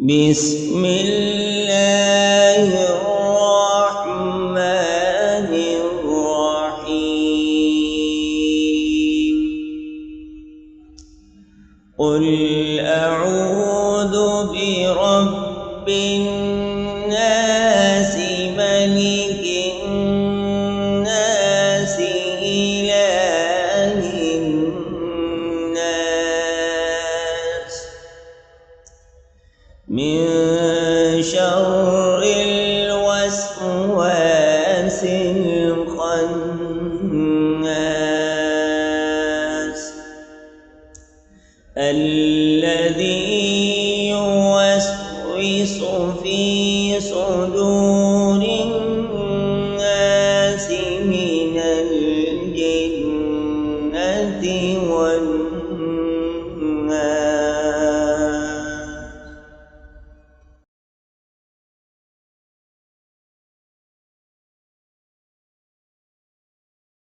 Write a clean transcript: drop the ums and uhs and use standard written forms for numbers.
بسم الله الرحمن الرحيم. قل أعوذ برب الناس ملك الناس إله الناس من شر الوسواس الخناس الذي يوسوس في صدور